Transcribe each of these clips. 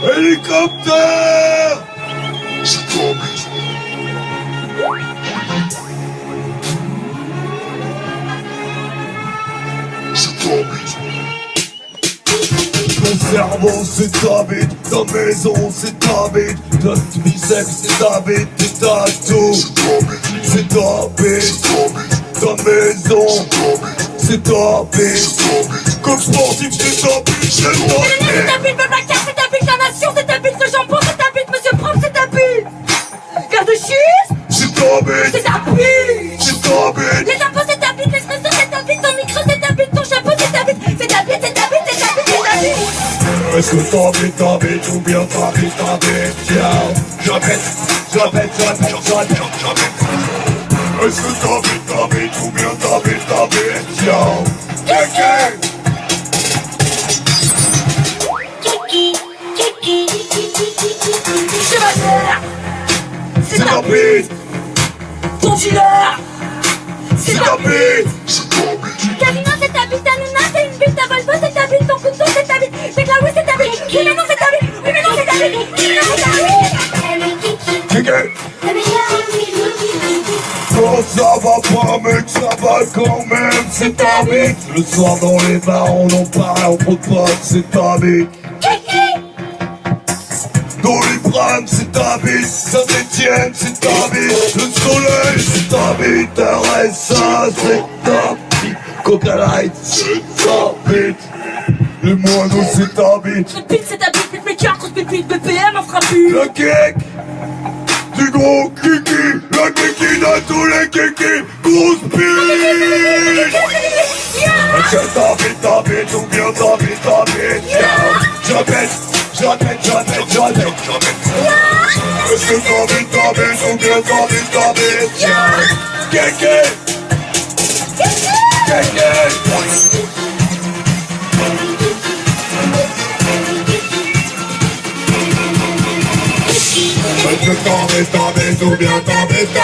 Hélicoptère! C'est ta maison. C'est ta maison. Ton cerveau c'est ta bite, ta maison c'est ta bite, ta biceps c'est ta bite, tes tatous c'est ta bite, ta maison c'est ta bite, comme sportif c'est ta bite, c'est ta bite. C'est ta bite, Blablacar, c'est ta bite, la nation, c'est ta bite, le jambon, c'est ta bite, monsieur Propre, c'est ta bite. Garde de chute, c'est ta bite, c'est ta bite, c'est ta bite. Les impôts, c'est ta bite, l'espresso, c'est ta bite, ton micro, c'est ta bite, ton chapeau, c'est ta bite, c'est ta bite, c'est ta bite, c'est ta bite, c'est ta bite. Est-ce que ta bite ou bien ta bite, tiens, j'appelle. Est-ce que ta bite ou bien ta bite, tiens, C'est ma mère, c'est ta bite, ton dealer, c'est ta bite, Karina, c'est ta bite, ta Nuna, c'est une bite, ta Volvo, c'est ta bite, ton couteau, c'est ta bite, c'est que la oui, c'est ta bite, oui mais non, c'est ta bite, oui mais non, c'est ta bite, oui mais non, c'est ta bite. Non, ça va pas mec, ça va quand même, c'est ta bite. Le soir dans les bars on en parle entre potes, c'est ta bite. Dans les brames c'est ta bite, Saint-Etienne c'est ta bite, le soleil c'est ta bite, RSA c'est ta bite, Coca Light c'est ta bite, les moineaux c'est ta bite. Le pit, c'est ta bite, mais 4 BPM en fera plus. Le kick du gros kiki, la kiki de tous les kikis, grosse bite. Est-ce que ta bite ou bien ta bite, j'appelle. Est-ce que ta bite ou bien ta bite, kiki. Est-ce que ta bite ou bien ta bite,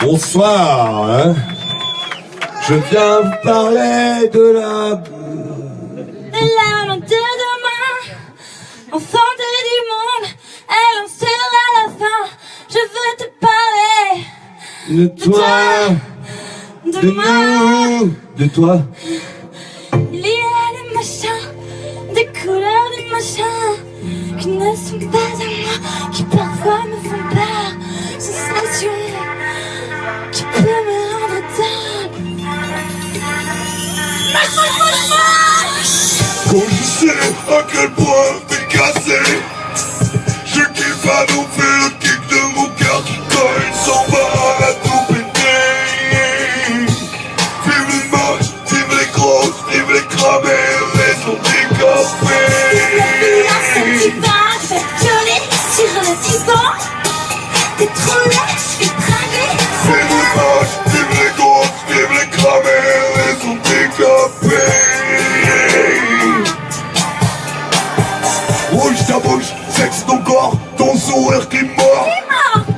Bonsoir, hein. Je viens vous parler de la L'arme de demain, enfant du monde, elle en sera la fin. Je veux te parler de toi, de moi. nous, de toi. Il y a des machins, des couleurs, des machins qui ne sont pas à moi, qui parfois me font peur. Sensation qui peut me rendre dingue. Quand je sais à quel point t'es cassé, je kiffe à nous faire le kick de mon cœur qui colle, il s'en va à tout péter. Vive les moches, vive les grosses, vive les cramées, les handicapés. Tu vas faire violer sur le divan. T'es trop laid, je vais draguer. Vive les moches, vive les grosses, vive les cramées, les handicapés. ton corps, ton sourire qui mord,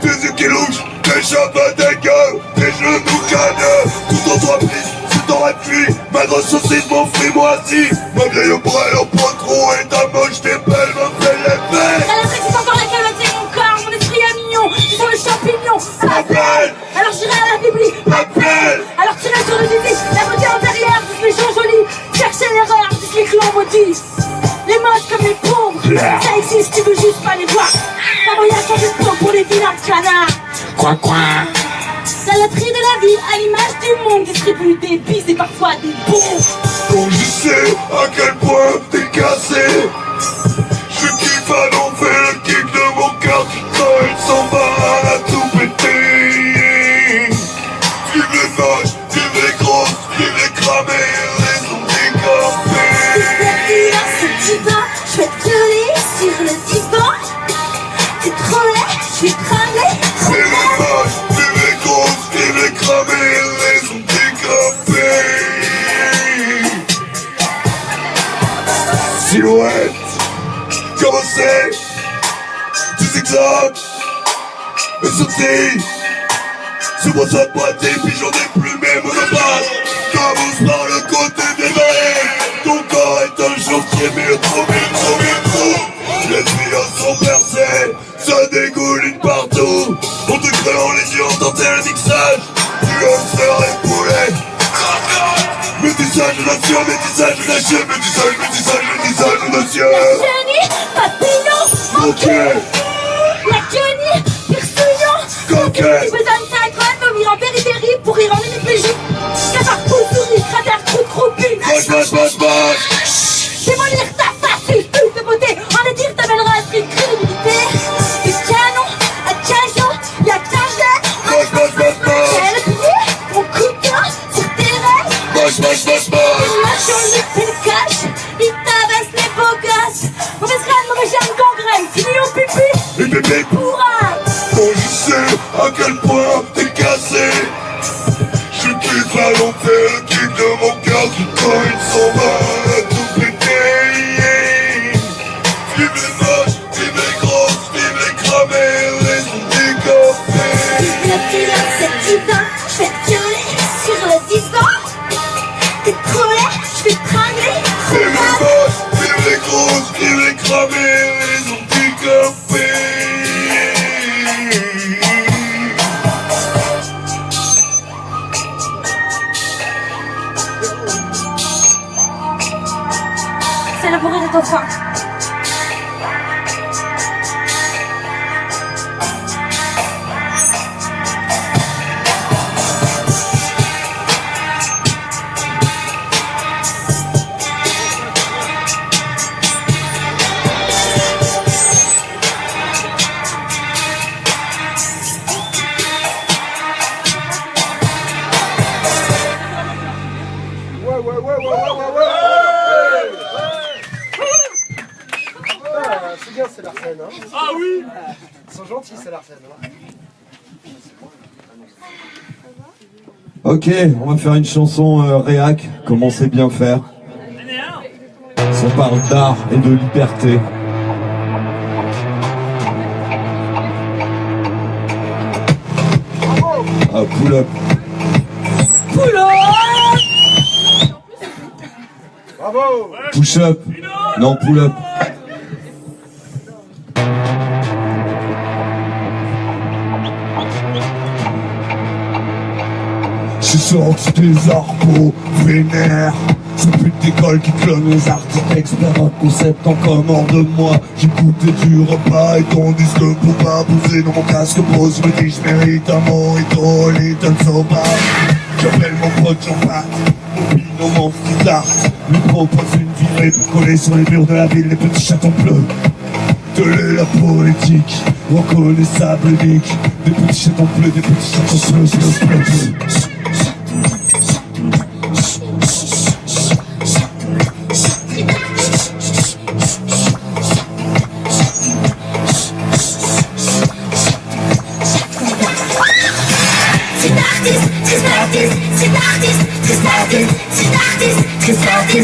tes yeux qui louchent, tes cheveux dégueux, tes genoux cagneux. Toute entreprise, si t'aurais fui, ma grosse saucisse, mon fruit moisi, ma vieille brêle au pot trop et ta moche, tes belles me fait l'effet. Elle a c'est encore la calotte, c'est mon corps, mon esprit est mignon, tu sens le champignon. Appelle, alors j'irai à la Bibli. appelle, alors tirer sur le zizi, la beauté intérieure, disent les gens jolis, chercher l'erreur, disent les clans maudits. Les modes comme les pauvres, ça existe, tu veux juste pas les voir. Pas moyen de changer de plan pour les vilains canards. Quoi quoi? La loterie de la vie, à l'image du monde, distribue des bises et parfois des bombes. quand je sais à quel point t'es cassé, je kiffe à l'enfer le kick de mon cœur qui colle, il s'en va à tout péter. Vive les moches, vive les grosses, vive les cramés, les handicapés. Ce divan, je vais te gueuler sur le divan. T'es trop laid, je suis cramé. Vive les moches, vive les grosses, vive les cramés, les handicapés. Silhouette, comment c'est? Tu zigzags et sautille. Sous mon sac boîté, pigeon des plumées monopasse. T'avances par le côté des vallées. Ton corps est un chantier, mais trop. Les tuyaux sont percés, ça dégouline partout. On te créant les yeux, on tentait le mixage. Du hamster et poulet. Métissage de nation, métissage de nation, métissage de nation. Jenny, papillon, Coquet, la Jenny, Pirsouillon. coquet. J'ai besoin de 5 grammes, vomir en périphérie pour y rendre une PJ. Cafard, coup, souris, cratère, trou, croupi. Moche. Démolir ta face, une pute de beauté. En dire ta belle race, une crédibilité. Du canon à Cajon, y'a 15 heures. Moche. Quel pied, mon coup de cœur sur tes rêves. Moche. Il marche au lit, il cache, il tabasse les beaux gosses. Mauvaise graine, mauvais germe, gangrène, fini au pipi. Et bébé, Pourra. quand je sais à quel point t'es cassé, je kiffe à l'enfer le kick de mon cœur qui quand il s'en va à tout péter. Vive les moches, vive les grosses, vive les cramés, les handicapés. Le pilote, c'est divin, je vais te violer sur le divan. T'es trop laid, je vais te tringler. Vive les moches, vive les grosses, vive les cramés, les handicapés. C'est le bruit de ton faim. C'est bien, c'est l'Arsène. Hein. Ah oui. Ils sont gentils, c'est l'Arsène. Hein. Ok, on va faire une chanson réac, comme on sait bien faire. Ça parle d'art et de liberté. Ah, pull up. Bravo. Push up. Non, pull up. J'ai sorti des arbres vénères. Ce pute d'école qui clone les artistes, expert un concept en commun de moi. J'écoutais du repas et ton disque pour pas poser dans mon casque pose. Me dis j'mérite un mojito, little soba. J'appelle mon pote Jean-Pat, mon binôme en street art. Lui propose une virée pour coller sur les murs de la ville les petits chatons bleus. De la politique, reconnaissable unique. Des petits chatons bleus, des petits chatons bleus. Street artist,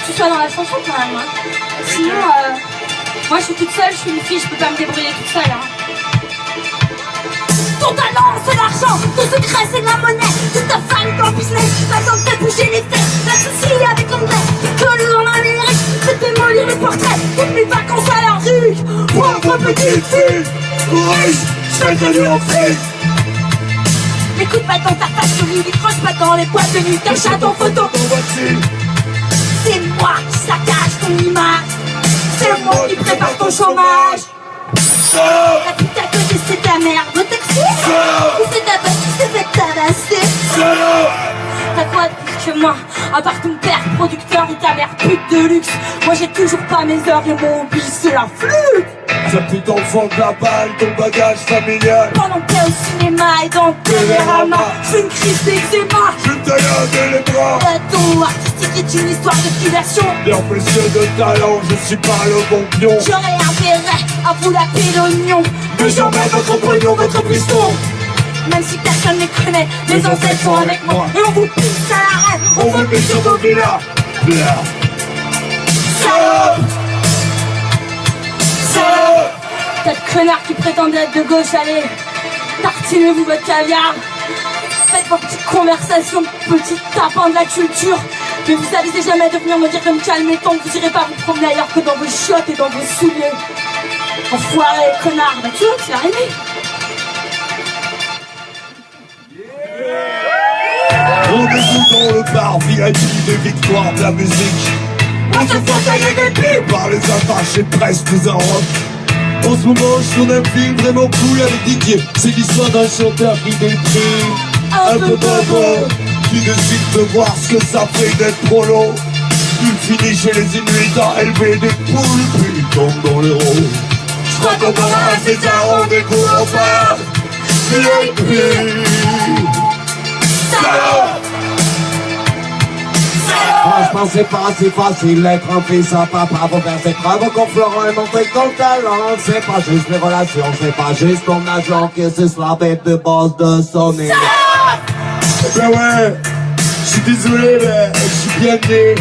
que tu sois dans la chanson quand même. Hein. Sinon, moi je suis toute seule, je suis une fille, je peux pas me débrouiller toute seule. Hein. Ton talent, c'est l'argent, ton secret, c'est de la monnaie. Toute ta femme, ton business, pas besoin de te bouger les fesses. Pas de soucis avec l'anglais, t'es connu en Amérique. Fais démolir les portraits, toutes mes vacances à la rue. Pauvre petite fille, riche, je fais de lui en fric. N'écoute pas dans ta face de lit, décroche pas dans les boîtes de nuit, t'achètes ton photo. C'est moi qui saccage ton image, c'est moi qui prépare ton chômage. La pute à côté c'est ta mère, de taxi. Ou c'est ta pote qui s'est fait tabasser. T'as quoi de plus que moi, à part ton père producteur et ta mère pute de luxe. Moi j'ai toujours pas mes heures et mon hobby c'est la flûte. Ce petit enfant de la balle, ton bagage familial. Pendant que t'es au cinéma et dans le télérama, j'fais une crise d'eczéma. Je taillade les bras. Ton artistique est une histoire de diversion. Leur précieux de talent, je suis pas le bon pion. J'aurais intérêt à vous laper l'oignon. Mais j'emmène votre pognon, votre piston. Même si personne ne les connaît, les ancêtres sont avec moi. Et on vous pisse à l'arrêt, On vous met sur vos villas. Salope! Salope! T'as de connards qui prétendent être de gauche, allez, tartinez-vous votre caviar. Faites vos petites conversations de petits tapins de la culture. Mais vous avisez jamais de venir me dire de me calmer tant que vous irez pas vous promener ailleurs que dans vos chiottes et dans vos souliers. Enfoiré, connard, bah tu vois, tu l'as aimé. Rendez-vous dans le bar VIP des victoires de la musique. On se fait tailler des pipes par les attachés presque un rock. En ce moment je tourne un film vraiment cool avec Didier. C'est l'histoire d'un chanteur qui déprime un peu bobo, qui décide de voir ce que ça fait d'être prolo. Il finit chez les Inuits à élever des poules, puis il tombe dans les rôles. Je crois qu'on aura fait un rendez-vous en bar VIP. Salope! Franchement c'est pas si facile d'être un fils à papa. Faut faire ses preuves qu'on Florent est montré dans le talent. C'est pas juste les relations, c'est pas juste ton agent qui suce la bête de boss de son nez. Ben ouais, je suis désolé mais je suis bien né.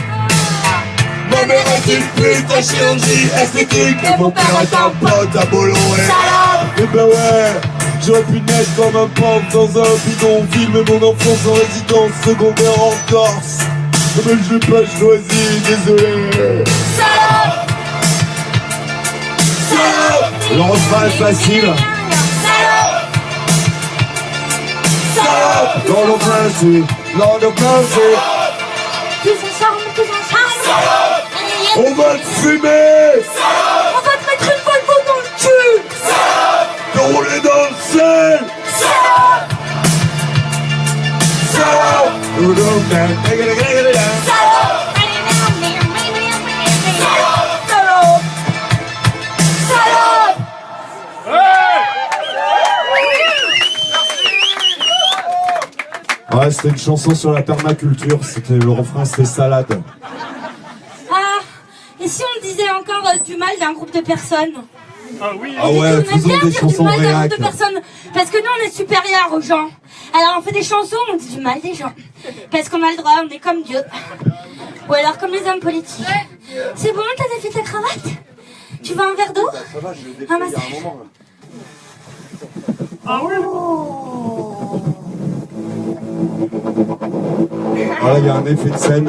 Ma mère est une pute à chirurgie esthétique et mon père est un pote à Bolloré. Et ben ouais, j'aurais pu naître comme un pauvre dans un bidonville, mais mon enfance en résidence secondaire en Corse. Mais je l'ai pas choisi, désolé. Salope! Salope! Le refrain est facile. Salope! Dans le principe, dans le principe. Tous ensemble, tous ensemble. On va te fumer, On va te mettre une Volvo dans le cul. te rouler dans le sel. Salope! Salope! Ouais, c'était une chanson sur la permaculture, c'était le refrain, c'était salade. Ah, et si on disait encore du mal d'un groupe de personnes? Ah ouais, faisons des chansons mal d'un réac. groupe de personnes, parce que nous on est supérieurs aux gens. Alors on fait des chansons, on dit du mal des gens. Parce qu'on a le droit, on est comme Dieu. Ou alors comme les hommes politiques. C'est bon, t'as défait ta cravate? Tu veux un verre d'eau? Ça va, je l'ai défait il y a un moment là. Voilà, il y a un effet de scène.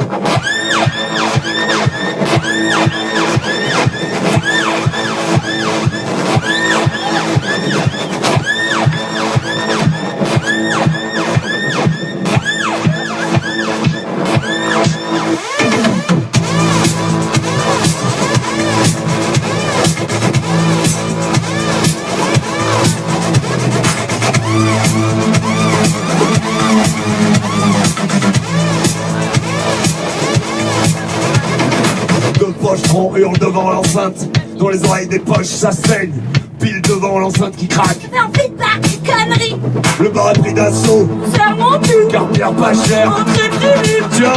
On hurle devant l'enceinte, dans les oreilles des poches ça saigne, pile devant l'enceinte qui craque. Mais en fait pas, connerie. Le bar est pris d'assaut, C'est mon cul. car bien pas cher. Entrée prévue. Tiens,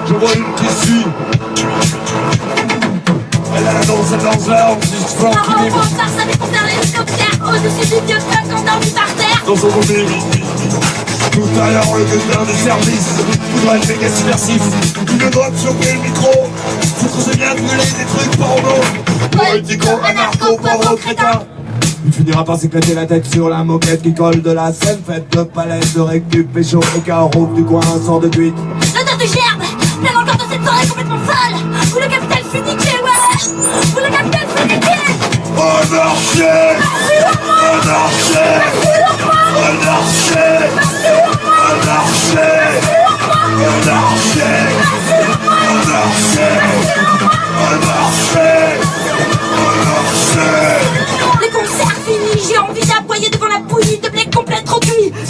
je vois une qui suit. Elle a la danse, elle danse là, on se dit Par en ça savait qu'on faire l'hélicoptère au-dessus du vieux fuck endormi par terre. dans son vomi. Tout à l'heure, le gueudin de service voudra être méga subversif. Une drogue choper le micro, foutre c'est bien de gueuler des trucs porno. Politico, anarcho, pauvre crétin. Il finira par s'éclater la tête sur la moquette qui colle de la scène faite de palettes de récup et chaud et carreau du coin sort de cuite. L'odeur de gerbe, plein encore dans cette soirée complètement folle. Où le capital funiqué, ouais. Où le capital funiqué. Anarchie, anarchie, anarchie, anarchie, Les concerts finis, j'ai envie d'appoyer devant la bouillie de blé complète trop cuit. De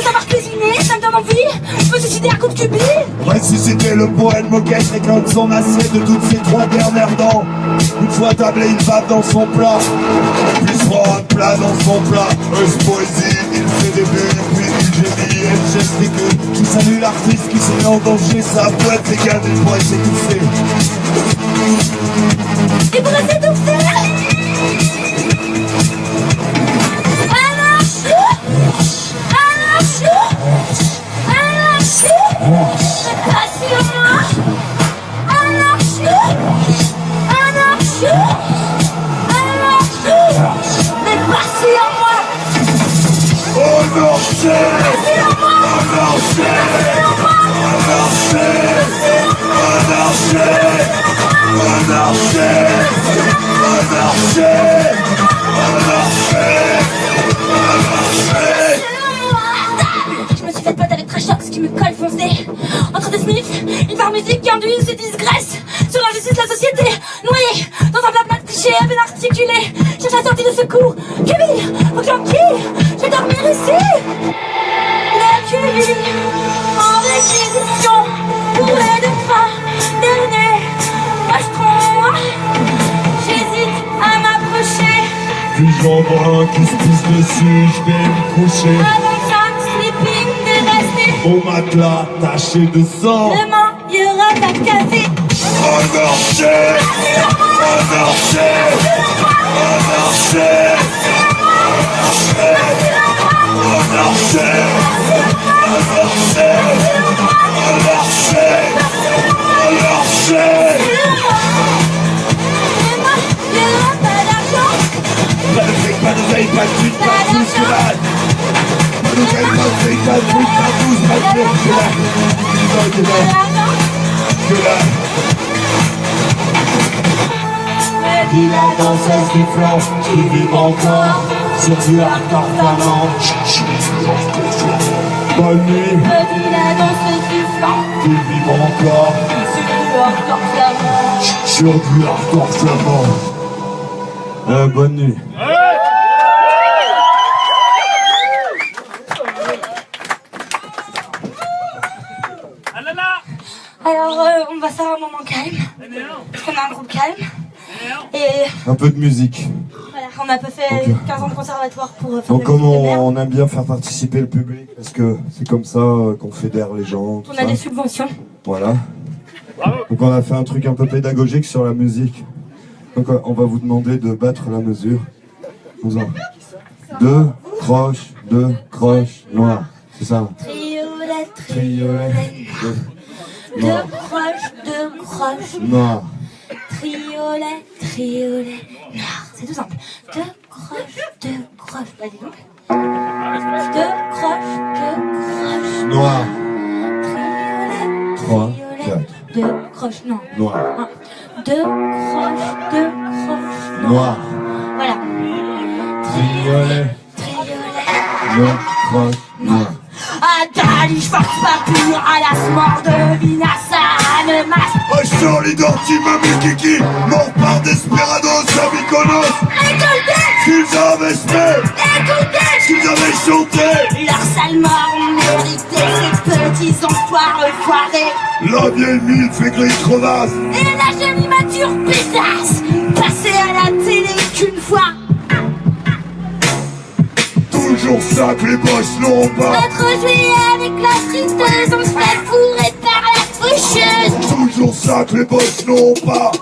savoir cuisiner, ça me donne envie. Je peux suicider à coups de cubis. Ressusciter le poète moquette récolte son assiette de toutes ses 3 dernières dents. Une fois tablé, il va dans son plat. Puis se rend un plat dans son plat. Poésie, il fait des bulles, puis il gémit et il gesticule. Qui salue l'artiste qui se met en danger, sa boîte les gars, il pourrait s'étouffer. Il pourrait s'étouffer. Anarchie, anarchie, anarchie. Pas sur moi. Anarchie, anarchie, anarchie. Mais pas sur moi. Anarchie, anarchie, Je me suis fait pote avec Trashox qui me colle foncé. Entre deux minutes, une part musique qui induit se disgraisse sur l'injustice de la société. Noyé dans un blabla de clichés à peine articulé. Cherche la sortie de secours. Camille, faut que j'enquille. Je vais dormir ici. Le cul en réquisition pour les 2 pas derniers pasterons. J'hésite à m'approcher. puis j'en vois un qui se pisse dessus, je vais me coucher. Avec un sleeping dévasté. Au matelas taché de sang. Demain, il y aura pas de café. Anarchie, anarchie, anarchie, anarchie, pas de fric, pas de veille, pas de thune, pas de douce, que dalle. Pas de veille, pas de fric, pas de thune, pas de douce, pas de fleur, que dalle. Que dalle, que dalle. Il a dansé sifflant, qui vibre encore sur du hardcore flamand. Bonne nuit, Petit la danse sifflant. qui vibre encore Sur du hardcore flamand. sur du hardcore flamand. Bonne nuit. Alors, on va faire un moment calme. Parce qu'on a un groupe calme. Et Un peu de musique. voilà, on a peu fait Ok. 15 ans de conservatoire pour faire Donc de la comme musique de merde. on aime bien faire participer le public, parce que c'est comme ça qu'on fédère les gens, tout On ça. a des subventions. Voilà. Donc on a fait un truc un peu pédagogique sur la musique. Donc on va vous demander de battre la mesure. 2 croches noires. C'est ça. Triolet, Triolet. Deux croches Noir. Triolet, triolet noir. C'est tout simple. Deux croches. Vas-y donc. Deux croches. Noir. Triolet, 3, triolet. 4. Deux croches, non. Noir. Deux croches. Noir. Voilà. Triolet. Triolet. 2 croches noires. Adali, Schwarzpapier, à la smart de Vinassa, ne masse. Sur l'identité, mamie Kiki, mort par Desperados à Mykonos. Écoutez, Qu'ils avaient fait, écoutez. qu'ils avaient chanté. Leur sale mort ont mérité ces petits enfoirés foirés. La vieille mine fait gris crevasse. Et la jeune immature pétasse, passée à la télé qu'une fois. Toujours ça que les boches n'ont pas. Notre juillet avec la tristesse, on se fait fourrer par la faucheuse. Toujours ça que les boches n'ont pas.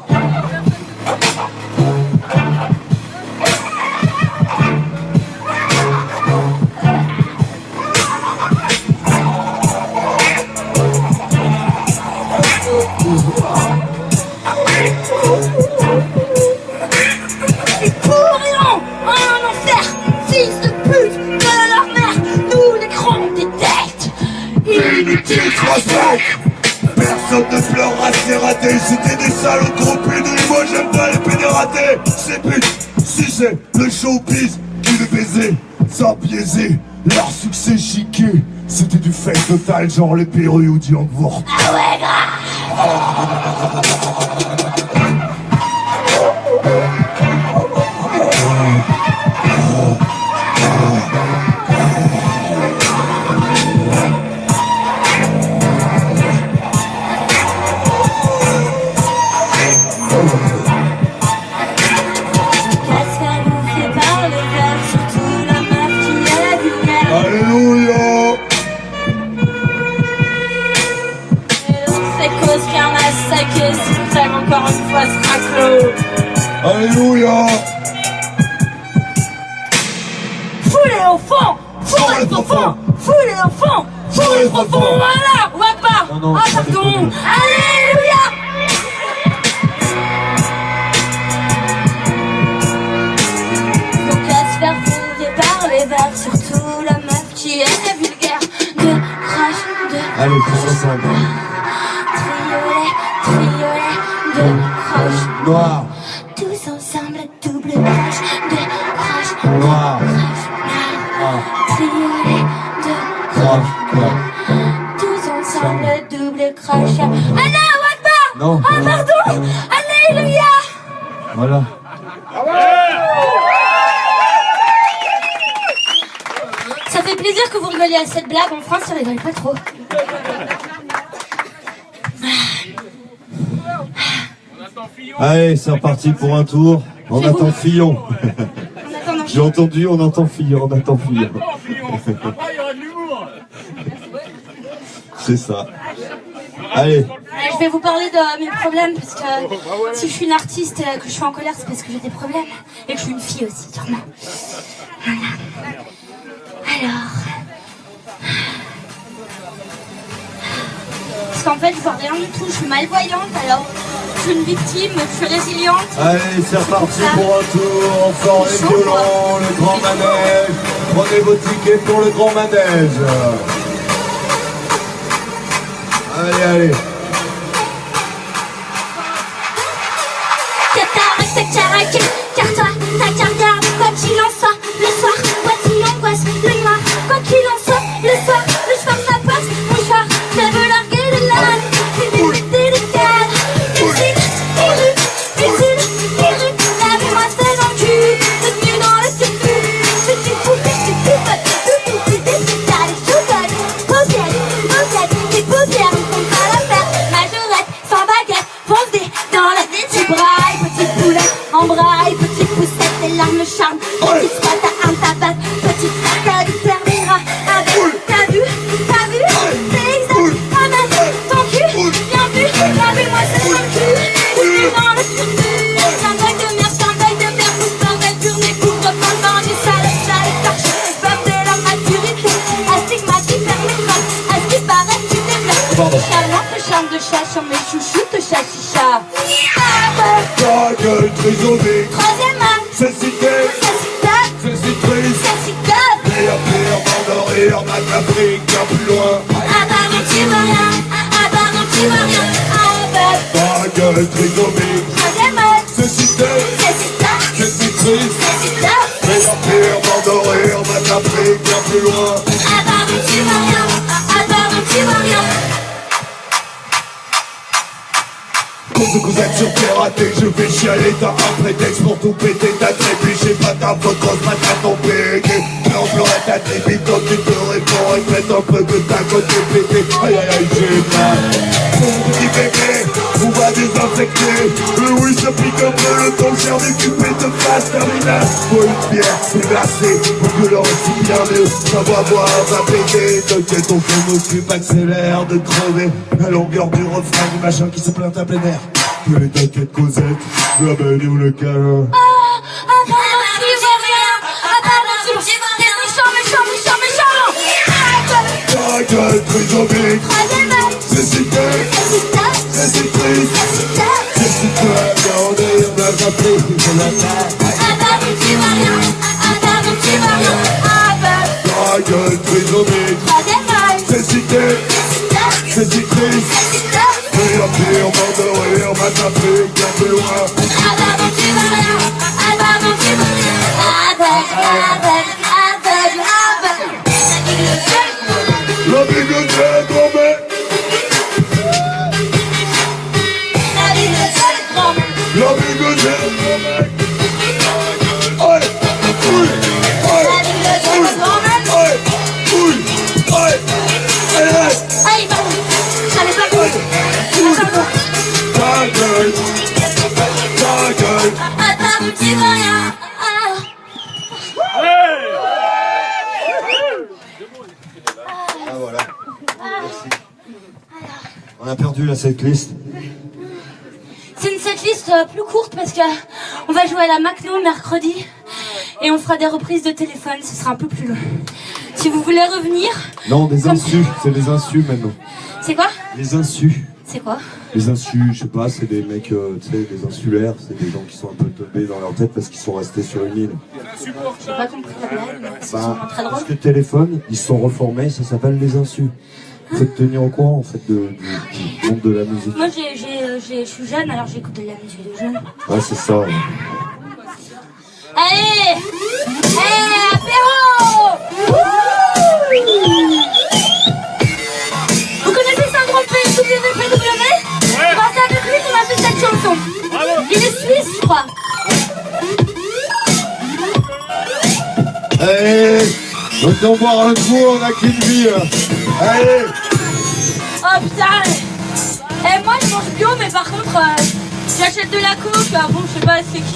Ils pourriront en enfer, fils de pute de leur mère. Nous les grands détectent. Inutile croissant. Personne ne pleurera, c'est raté. C'était des salauds trop pédés. Moi j'aime pas les pédératés. C'est pute, si c'est le showbiz qui les baisait sans biaiser. Leur succès chiqué, c'était du fake total, genre les Pérus ou du Hambourg. Ah ouais, grave. Alléluia. C'est suprême, encore une fois sera clos. Alléluia. Foulez au fond, foulez au fond, foulez au fond, foulez au fond, voilà, Wapa. Non, Ah pardon, alléluia. Donc à se faire fourrer par les verres, surtout la meuf qui est vulgaire, de rage, de Allez, tous ensemble. triolet, de croche. Noir, Tous ensemble, double croche, de croche, noir, triolet, de noir. tous ensemble, double croche. Allah Akbar! Non. Ah pardon! Alléluia! Voilà. Ça fait plaisir que vous rigoliez à cette blague, en France ça rigole pas trop. Allez, c'est reparti pour un tour. On C'est attend vous. Fillon. En attendant. J'ai entendu, on entend Fillon, on attend Fillon. C'est ça. Allez, Je vais vous parler de mes problèmes parce que si je suis une artiste et que je suis en colère, c'est parce que j'ai des problèmes et que je suis une fille aussi, sûrement. Voilà. Alors. Parce qu'en fait, je vois rien du tout, je suis malvoyante, alors je suis une victime, je suis résiliente. allez, c'est reparti pour un tour. On sort les violons, le grand manège. Prenez vos tickets pour le grand manège. Allez, allez. Car toi, t'as qu'à regarder quoi qu'il en soit. Le soir, voici l'angoisse, le noir. Quoi qu'il en soit, le soir, je ferme la porte. Mouchoir, je veux larguer de l'âne. Délicate, lave-moi c'est dans le cul. Devenu dans le circuit. Petite poupée, t'as les chocolats. Paupières, tes paupières ne font pas l'affaire. Majorette, sans baguette, foncée dans la tête. Tu brailles, petite poulette, embraille, petite poussette, tes larmes charment. Petite squat à un tabac, petite frappe, tu termineras avec. T'as vu, c'est exact. Ramène ton cul, bien vu, lave-moi c'est dans le cul. Devenu dans le circuit. Scandale de merde, pousse bordel, tourner, couvre-feu, bandit, sale, torche. Femme de la maturité, astigmatique, permettra. À ce qui paraît, tu développes. Charmante, charme de chat sur mes chouchoutes, chat chicha. Ta gueule trisomique, Troisième acte, cécité, c'est si cécitrice. c'est si top. Pire, m'endormir, m'attraper, bien plus loin. Ah pardon, tu vois rien, ah pardon, tu vois rien. Ah bah, Ta gueule trisomique, troisième acte, cécité, c'est si top, cécitrice. c'est si top. Pire, m'endormir, m'attraper, bien plus loin. Ah pardon, tu vois rien, ah pardon, tu vois rien. Cause de cousette sur terre raté, je vais chialer, t'as un prétexte pour tout péter, t'as trébuché, pas ta faute, grosse patate ton pégué. Non, pleurer ta débite, donc tu te réponds, répète un peu que ta côté pété. Aïe aïe aïe, j'ai mal. Mon petit bébé, on va désinfecter. Oui, ça pique un peu le temps, cher décupé de face terminale. Faut une bière, c'est glacé, pour que le récipient mieux. Ça va boire, va péter, t'inquiète, on s'en occupe, accélère de crever. La longueur du refrain du machin qui se plaint à plein air. Que les t'inquiète Cosette, la belle ou le câlin. Ah pardon, tu vois rien, ah pardon, tu vois rien. T'es méchant. Ta gueule trisomique, Troisième acte, cécité, c'est si top, cécitrice. c'est si top. Qu'est-ce que tu as, pas pris, je le fais. Ah bah donc tu vois rien. Ah bah donc tu vois rien. Ah bah. Ta gueule trisomique, Pas des mailles. c'est cité, c'est citrice. Pire, pire, mort de rire, ma tapée, bien plus loin. Ah bah donc tu vois rien. Ah bah donc tu vois rien. Aveugle. La bibliothèque, grand-mère. La bibliothèque, grand-mère. La bibliothèque, grand-mère. Aïe, oui, aïe, La bibliothèque, grand-mère. aïe, oui, aïe, aïe, aïe. Aïe, pardon. J'avais pas compris. Ta gueule, ta gueule. Ah bah donc tu vois rien. Ah voilà. Merci. On a perdu la setlist. C'est une setlist plus courte parce que on va jouer à la Macno mercredi et on fera des reprises de téléphone, ce sera un peu plus long. Si vous voulez revenir... Non, des Comme- insus, c'est des insus maintenant. C'est quoi? Les insus. C'est quoi? Les insus, je sais pas, c'est des mecs, tu sais, des insulaires, c'est des gens qui sont un peu tombés dans leur tête parce qu'ils sont restés sur une île. J'ai pas compris la blague, mais c'est Bah, sûrement très drôle. parce que téléphone, ils se sont reformés, ça s'appelle les insus. Faut te tenir au courant en fait du monde de la musique. Moi je suis jeune alors j'écoute de la musique de jeune. Ouais, c'est ça. Ouais. Allez! Allez, apéro! Vous connaissez le syndrome PWPW? Ouais. C'est avec lui qu'on a fait cette chanson. Bravo. Il est suisse, je crois. Allez, autant boire un coup, on a qu'une vie. Allez. Oh putain! Eh, moi je mange bio, mais par contre, j'achète de la coke. Bon, je sais pas, c'est qui?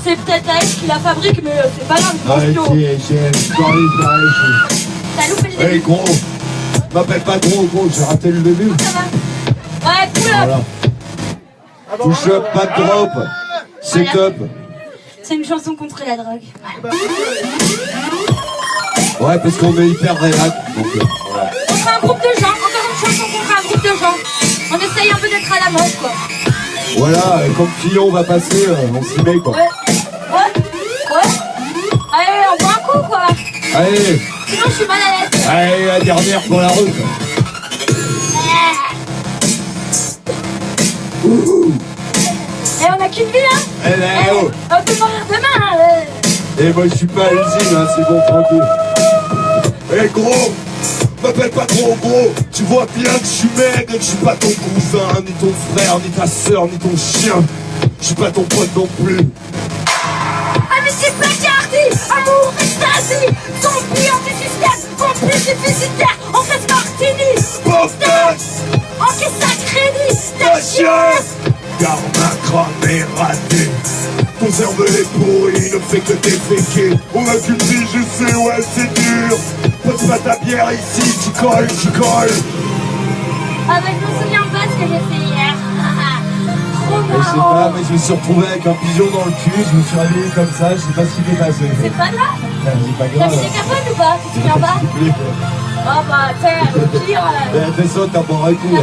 C'est peut-être AS qui la fabrique, mais c'est pas grave, je mange Ouais, bio. j'ai une story pareil. T'as loupé le Hey début. gros, m'appelle pas gros, j'ai raté le début. Ça va? Ouais, cool. Voilà. Push up, back drop, set up. C'est une chanson contre la drogue. Ouais, parce qu'on est hyper réac. Donc, voilà. Contre un groupe de gens, encore une chanson contre un groupe de gens. On essaye un peu d'être à la mode, quoi. Voilà, quand Fillon va passer, on s'y met quoi. Ouais. Allez, on boit un coup, quoi. Allez, Sinon, je suis mal à l'aise. allez, la dernière pour la route. Et on a qu'une vie, hein. Allez, oh. On peut mourir demain, hein. Et moi je suis pas à l'usine, hein, c'est bon, tranquille. Eh gros, m'appelle pas trop gros. Tu vois bien que je suis maigre et que je suis pas ton cousin, ni ton frère, ni ta soeur, ni ton chien. Je suis pas ton pote non plus. Amitié Bacardi, amour extasie, zombie anti-système, complice déficitaire, on fait Martini, Podcast, encaisse à crédit, ta chienne. Car ma crâne est raté. Ton cerveau est pourri, ne fait que déféquer. On a qu'une vie, je sais, ouais c'est dur. Pose pas ta bière ici, tu colles, tu colles. Ah bah je me souviens pas ce que j'ai fait hier. Trop Je sais pas, marrant. mais je me suis retrouvé avec un pigeon dans le cul, je me suis réveillé comme ça, je sais pas ce qui m'est passé. C'est pas grave. C'est pas T'as grave. fait des capotes ou pas? Tu te souviens pas? Oh bah t'es au pire. Fais ça, t'as pas un coup.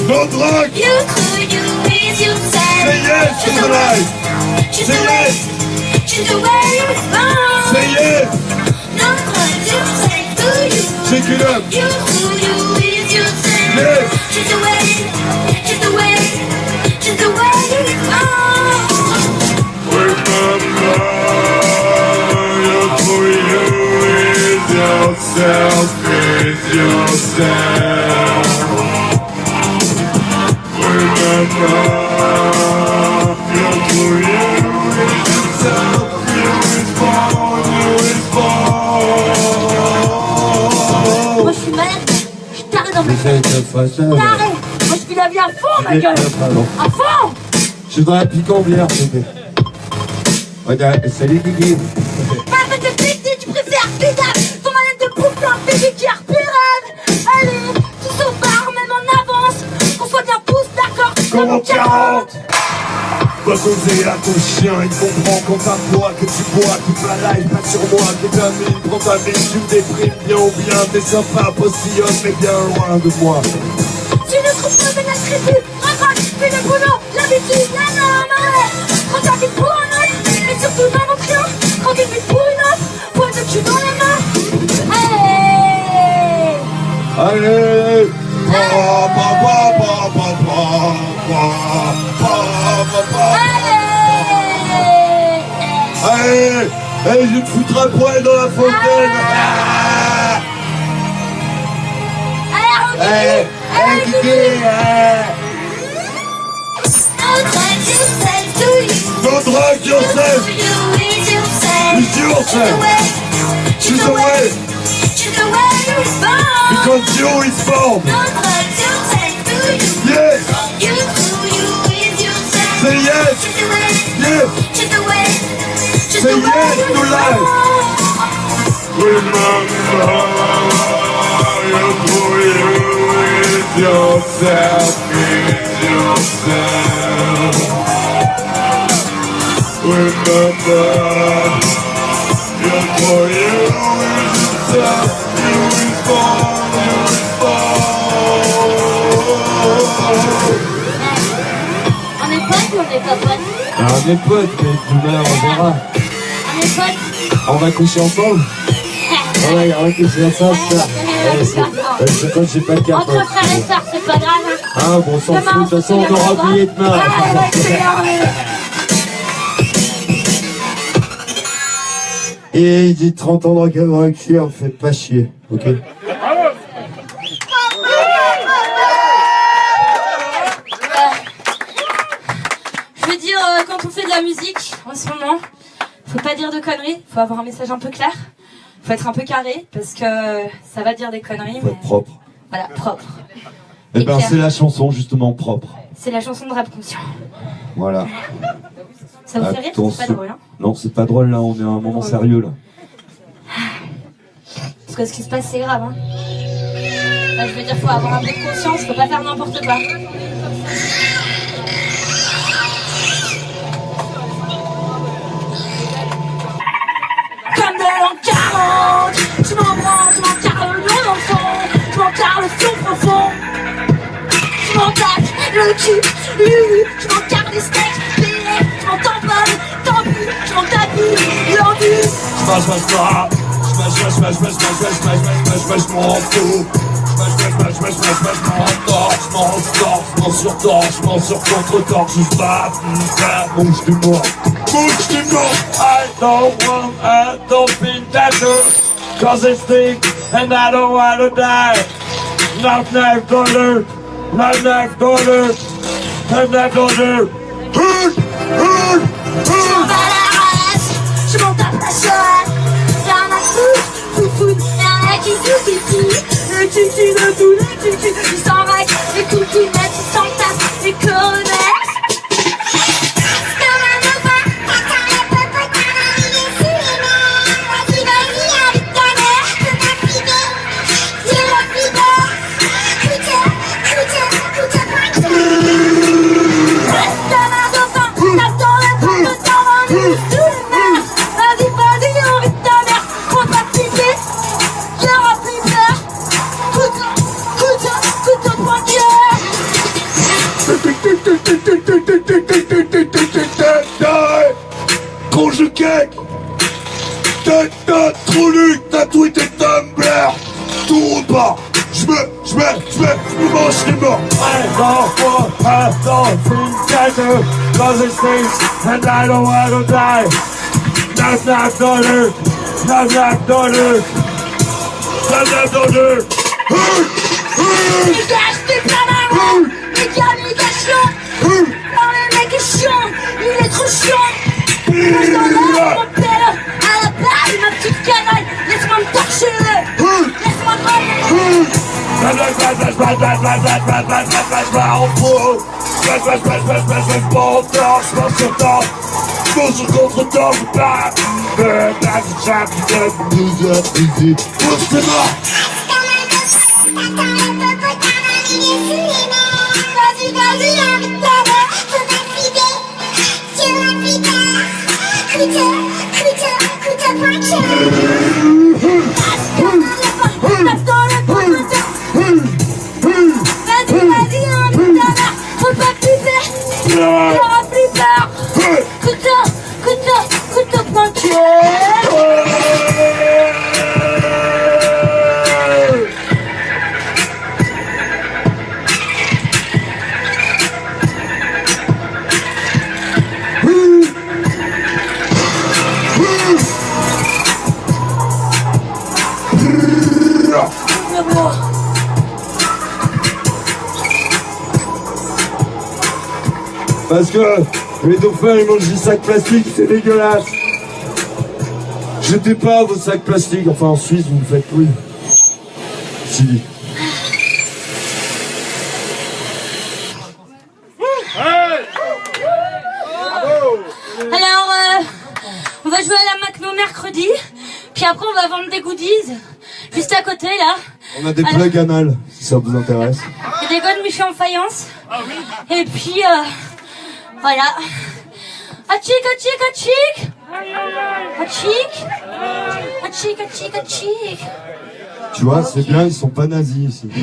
No drug, You could do it, you said. say yes to the life. Just Say the way, yes, just the way it's born. say yes. No one to say to you. Shake it up, You could do it, you said. yes. Just the way, just the way, just the way it's born. Remember, you're for you is yourself, is yourself. Remember, you're for you is yourself, you is born, you is born. Moi je suis malade. Je suis taré dans ma tête. J'essaie de faire ça. Taré. Moi je suis la vie à fond, ma gueule. Pardon. À fond. Je suis dans la piquant bière, s'il te plaît. Regarde, salut Guigui. Pas de pitié, tu préfères pédale. Ton malade de bouffe un bébé qui repérade. Allez, tous au bar, même en avance. Qu'on soit bien tous d'accord. Comme en 40. Va causer à ton chien, il comprend quand t'aboies, que tu bois, toute la life passe sur moi, kétamine, prends ta mine, tu me déprimes bien ou bien, t'es sympa, postillonne, mais bien loin de moi. Tu ne trouves pas de la tribu, raconte, fais le boulot, l'habitude, la norme. Prends ta vie pour un autre, mais surtout dans mon client. Prends une vie pour une autre, pointe le cul dans la main. Allez. Allez, allez, allez, je te foutrai un poil dans la fontaine. Allez, Kiki. Don't drag yourself. It's yourself. Choose the way. Because you is born. Yes. Say yes. Yes. Say yes to life. Remember, you do it yourself. It's yourself. Remember, you do it yourself. You is born. You is born. On est potes ou on est pas potes? On est potes, mais demain on verra. On est potes? On va coucher ensemble. On va coucher ensemble, ça. C'est quand j'ai pas de carte. Entre frères et sœurs, c'est pas grave. Ah bon, on s'en fout, de toute façon on aura oublié demain. Et il dit 30 ans de rock'n'roll avec lui, on fait pas chier, ok? Je veux dire, quand on fait de la musique, en ce moment, faut pas dire de conneries, faut avoir un message un peu clair, faut être un peu carré, parce que ça va dire des conneries, Faut mais... être propre. Voilà, propre. Et ben clair. c'est la chanson justement propre. C'est la chanson de Rap Conscient. Voilà. Ça vous fait rire? C'est pas drôle, hein? Non, c'est pas drôle là, on est à un moment sérieux là. Parce que ce qui se passe, c'est grave, hein. Là, je veux dire, faut avoir un peu de conscience, faut pas faire n'importe quoi. Comme de l'an 40, je m'en branle, je m'encarre le long dans le fond, je m'encarre le fond profond. Je m'en tape le cul, je m'encarre les steaks, les lèvres, je m'en tamponne, tant pis, je m'en tapis, l'envie. Smash, je m'en fous. Je m'en sur contre-torche, je bats, bouge du mort. I don't feel better, cause it's thick, and I don't wanna die. Not knife dollar, not knife dollar, and that dollar. Je m'en bats la race, je m'en tape la chatte. Y'en a fout, y'en a qui tout. Le kiki de tout, le kiki, ils s'en règlent. Les cookies net, ils s'en tapent, les coronettes. Comme un dauphin, attends le peuple, t'as la vie des cinémas. Vas-y, avec ta mère, je peux m'appliquer. C'est le fidèle. Écoute, comme un dauphin, t'attends le peuple, t'en vas nous sous les mers. Vas-y, envie de ta mère, faut t'appliquer. J'aurai plus peur. Couteau pointure. Conjugué. T'as trop lu, t'as tweeté Tumblr. Tout roule pas. Je me mange les morts. I don't feel better, cause it's things, and I don't wanna die. Knock dollar. Les gars, j'étais plein d'argent. Les gars, dans le mec est chiant, il est trop chiant. Moi je t'en mon père, à la balle, ma petite canaille. Laisse-moi me torcher, laisse-moi me Vas-y, avec ta mère, je peux m'appliquer. Parce que les dauphins ils mangent du sac plastique, c'est dégueulasse. Jetez pas vos sacs plastiques, enfin en Suisse vous le faites oui. Si. Alors, on va jouer à la Macno mercredi, puis après on va vendre des goodies, juste à côté là. On a des plugs anal, si ça vous intéresse. Il y a des godes Michel en faïence. Et puis, voilà. Atchik, atchik, atchik. Atchik. Atchik, atchik, atchik. Tu vois, c'est bien, ils sont pas nazis ici. Oui,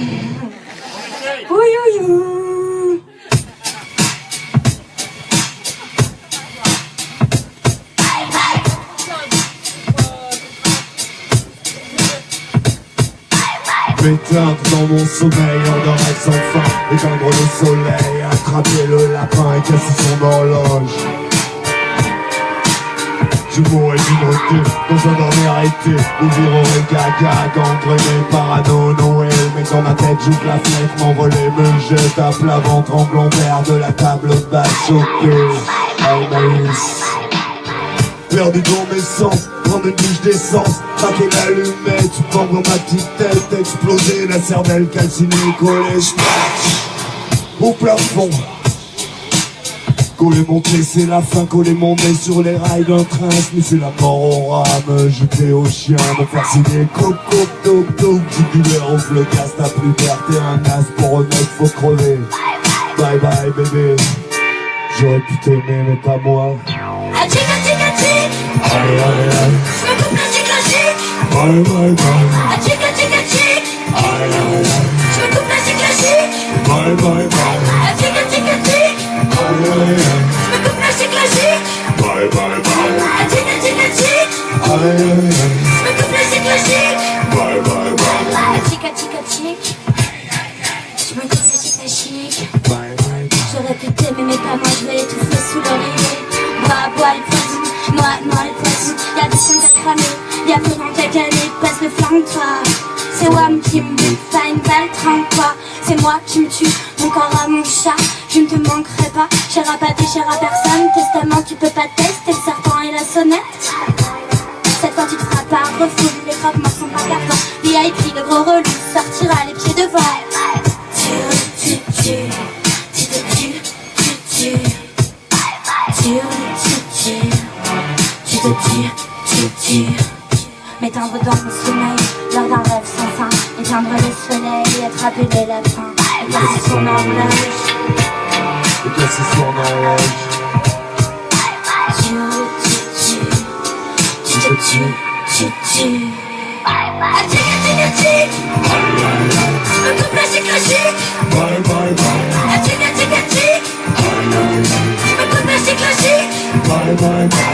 oui, oui. M'éteindre dans mon sommeil, endormir sans fin, éteindre le soleil, attraper le lapin et casser son horloge. Je mourrais d'immoté dans un dormir arrêté, ouvrir aurait gaga, gangrené, parano, Noël. Mais dans ma tête j'ouvre la fenêtre, m'envoler, me jette à plat ventre englandaire de la table basse choquée. Maïs. Perdu dans mes sens, prendre une bouche d'essence, craquer l'allumette, vendre ma petite tête, exploser la cervelle calcinée, coller, au plafond. Coller mon pied, c'est la fin, coller mon nez sur les rails d'un train, mais c'est la mort au rame, jeter au chien, me faire signer coupe, coupe, coupe, jugulaire au flocas, t'as plus d'air, t'es un as, pour remettre faut crever. Bye bye bébé, j'aurais pu t'aimer mais pas moi. Atchik, atchik, atchik. Aïe aïe aïe. Je me coupe la cyclogique. Bye bye bye. Atchik, atchik, atchik. Aïe aïe aïe. Je me coupe la cyclogique. Bye bye bye. Atchik, atchik, atchik. Aïe aïe aïe. Je me coupe la cyclogique. Bye bye bye. Atchik, atchik, atchik. Aïe aïe aïe. Je me coupe la cyclogique. Bye bye bye. Atchik, atchik, atchik. Je me coupe la cyclogique. Bye bye bye. J'aurais pu t'aimer mais pas moi, je vais étouffer sous l'oreiller. Bois le poison, moi le poison. Y'a des chiens qui cramé, y'a plus dans ta canette, passe le flanc toi. C'est Wam qui me bute, pas une balle 33. C'est moi qui me tue, mon corps à mon chat. Je ne te manquerai pas, cher à pâté, cher à personne. Testament tu peux pas tester, le serpent et la sonnette. Cette fois tu te feras pas refoule, les croque-morts sont pas perdants. VIP, le gros relou, sortira les pieds devant. Tu te tues. Tu te tues. M'éteindre dans mon sommeil, lors d'un rêve sans fin. Éteindre le soleil, attraper les lapins. Et casser son horloge. Et casser son horloge. Tu te tues. Atchik, atchik, atchik. Je me coupe la cyclogique. Bye bye bye. Atchik, atchik, atchik. Je me coupe la cyclogique. Bye bye bye.